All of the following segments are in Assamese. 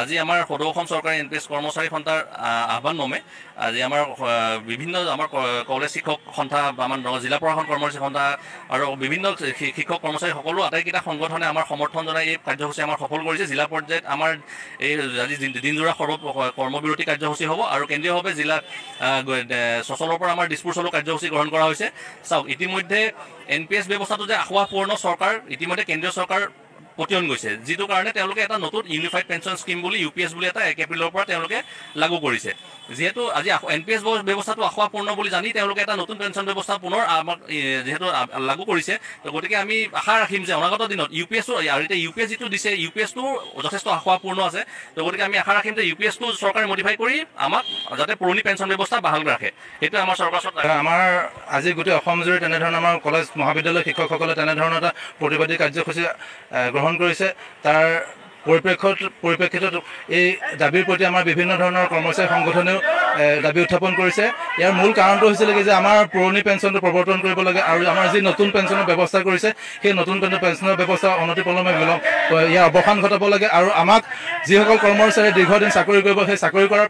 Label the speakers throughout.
Speaker 1: আজি আমাৰ সদৌ অসম চৰকাৰী এনপিএছ কৰ্মচাৰী সন্থাৰ আহ্বান মৰ্মে আজি আমাৰ বিভিন্ন আমাৰ কলেজ শিক্ষক সন্থা আমাৰ জিলা প্ৰশাসন কৰ্মচাৰী সন্থা আৰু বিভিন্ন শিক্ষক কৰ্মচাৰী সকলো আটাইকেইটা সংগঠনে আমাৰ সমৰ্থন জনাই এই কাৰ্যসূচী আমাৰ সফল কৰিছে। জিলা পৰ্যায়ত আমাৰ এই আজি দিনজোৰা কৰ্মবিৰতি কাৰ্যসূচী হ'ব আৰু কেন্দ্ৰীয়ভাৱে জিলা সচলৰ পৰা আমাৰ দিছপুৰ চলো কাৰ্যসূচী গ্ৰহণ কৰা হৈছে। চাওক, ইতিমধ্যে এনপিএছ ব্যৱস্থাটো যে আশাপূৰ্ণ চৰকাৰ ইতিমধ্যে কেন্দ্ৰীয় চৰকাৰ পতিয়ন গৈছে, যিটো কাৰণে তেওঁলোকে এটা নতুন ইউনিফাইড পেঞ্চন স্কিম বুলি ইউপিএছ বুলি এটা 1 এপ্ৰিলৰ পৰা তেওঁলোকে লাগু কৰিছে। যিহেতু আজি এনপিএছ ব্যৱস্থাটো আশাপূৰ্ণ বুলি জানি তেওঁলোকে এটা নতুন পেঞ্চন ব্যৱস্থা পুনৰ আমাক যিহেতু লাগু কৰিছে, তো গতিকে আমি আশা ৰাখিম যে অনাগত দিনত ইউপিএছটো আৰু এতিয়া ইউপিএছ যিটো দিছে ইউপিএছটো যথেষ্ট আশাপূৰ্ণ আছে। তো গতিকে আমি আশা ৰাখিম যে ইউপিএছটো চৰকাৰে মডিফাই কৰি আমাক যাতে পুৰণি পেঞ্চন ব্যৱস্থা বাহাল ৰাখে, সেইটো আমাৰ চৰকাৰ।
Speaker 2: আমাৰ আজি গোটেই অসম জুৰি তেনেধৰণৰ আমাৰ কলেজ মহাবিদ্যালয় শিক্ষকসকলে তেনেধৰণৰ এটা প্ৰতিবাদী কাৰ্যসূচী গ্ৰহণ কৰিছে। তাৰ পৰিপ্ৰেক্ষিতত এই দাবীৰ প্ৰতি আমাৰ বিভিন্ন ধৰণৰ কৰ্মচাৰী সংগঠনেও দাবী উত্থাপন কৰিছে। ইয়াৰ মূল কাৰণটো হৈছিলে যে আমাৰ পুৰণি পেঞ্চনটো প্ৰৱৰ্তন কৰিব লাগে আৰু আমাৰ যি নতুন পেঞ্চনৰ ব্যৱস্থা কৰিছে সেই নতুন পেঞ্চনৰ ব্যৱস্থা অনতিপলমে ইয়াৰ অৱসান ঘটাব লাগে আৰু আমাক যিসকল কৰ্মচাৰীয়ে দীৰ্ঘদিন চাকৰি কৰিব সেই চাকৰি কৰাৰ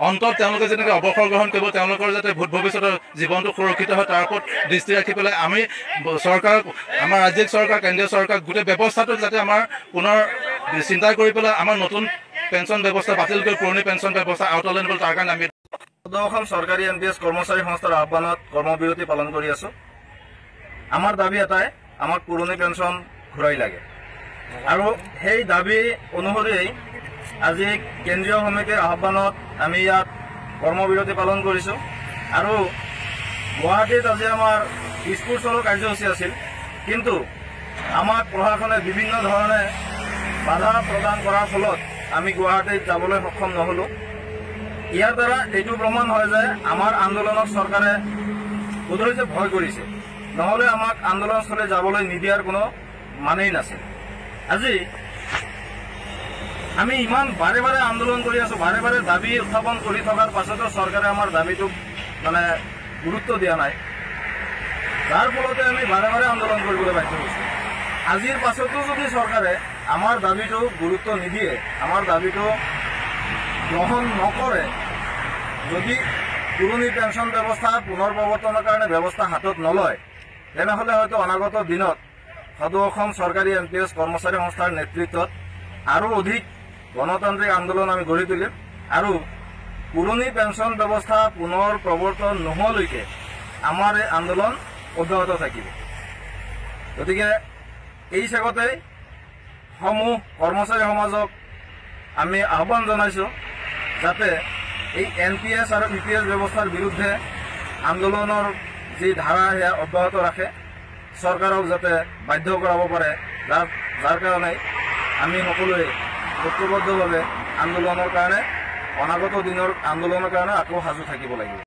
Speaker 2: অন্তত তেওঁলোকে যেনেকৈ অৱসৰ গ্ৰহণ কৰিব, তেওঁলোকৰ যাতে ভৱিষ্যতৰ জীৱনটো সুৰক্ষিত হয় তাৰ ওপৰত দৃষ্টি ৰাখি পেলাই আমি চৰকাৰক, আমাৰ ৰাজ্যিক চৰকাৰ, কেন্দ্ৰীয় চৰকাৰ গোটেই ব্যৱস্থাটো যাতে আমাৰ পুনৰ চিন্তা কৰি পেলাই আমাৰ নতুন পেঞ্চন ব্যৱস্থা বাতিল কৰি পুৰণি পেঞ্চন ব্যৱস্থা আওতালৈ নিবলৈ তাৰ কাৰণে আমি
Speaker 3: সদৌ অসম চৰকাৰী এনপিএছ কৰ্মচাৰী সংস্থাৰ আহ্বানত কৰ্মবিৰতি পালন কৰি আছোঁ। আমাৰ দাবী এটাই, আমাক পুৰণি পেঞ্চন ঘূৰাই লাগে আৰু সেই দাবী অনুসৰি আজি কেন্দ্ৰীয় সমিতিৰ আহ্বানত আমি ইয়াত কৰ্মবিৰতি পালন কৰিছোঁ। আৰু গুৱাহাটীত আজি আমাৰ দিছপুৰ চলো কাৰ্যসূচী আছিল, কিন্তু আমাক প্ৰশাসনে বিভিন্ন ধৰণে বাধা প্ৰদান কৰাৰ ফলত আমি গুৱাহাটীত যাবলৈ সক্ষম নহ'লোঁ। ইয়াৰ দ্বাৰা এইটো প্ৰমাণ হয় যে আমাৰ আন্দোলনক চৰকাৰে বোধহয় ভয় কৰিছে, নহ'লে আমাক আন্দোলনস্থলী যাবলৈ নিদিয়াৰ কোনো মানেই নাছিল। আজি আমি ইমান বাৰে বাৰে আন্দোলন কৰি আছোঁ, বাৰে বাৰে দাবী উত্থাপন কৰি থকাৰ পাছতো চৰকাৰে আমাৰ দাবীটোক গুৰুত্ব দিয়া নাই, যাৰ ফলতে আমি বাৰে বাৰে আন্দোলন কৰিবলৈ বাধ্য হৈছোঁ। আজিৰ পাছতো যদি চৰকাৰে আমাৰ দাবীটো গুৰুত্ব নিদিয়ে, আমাৰ দাবীটো গ্ৰহণ নকৰে, যদি পুৰণি পেঞ্চন ব্যৱস্থা পুনৰ প্ৰৱৰ্তনৰ কাৰণে ব্যৱস্থা হাতত নলয়, তেনেহ'লে হয়তো অনাগত দিনত সদৌ অসম চৰকাৰী এনপিএছ কৰ্মচাৰী সংস্থাৰ নেতৃত্বত আৰু অধিক গণতান্ত্ৰিক আন্দোলন আমি গঢ়ি তুলিম আৰু পুৰণি পেঞ্চন ব্যৱস্থা পুনৰ প্ৰৱৰ্তন নোহোৱালৈকে আমাৰ এই আন্দোলন অব্যাহত থাকিব। গতিকে এই চেগতেই সমূহ কৰ্মচাৰী সমাজক আমি আহ্বান জনাইছোঁ যাতে এই এনপিএছ আৰু ইপিএছ ব্যৱস্থাৰ বিৰুদ্ধে আন্দোলনৰ যি ধাৰা সেয়া অব্যাহত ৰাখে, চৰকাৰক যাতে বাধ্য কৰাব পাৰে, যাৰ কাৰণে আমি সকলোৱে ঐক্যবদ্ধভাৱে আন্দোলনৰ কাৰণে, অনাগত দিনৰ আন্দোলনৰ কাৰণে আকৌ সাজু থাকিব লাগিব।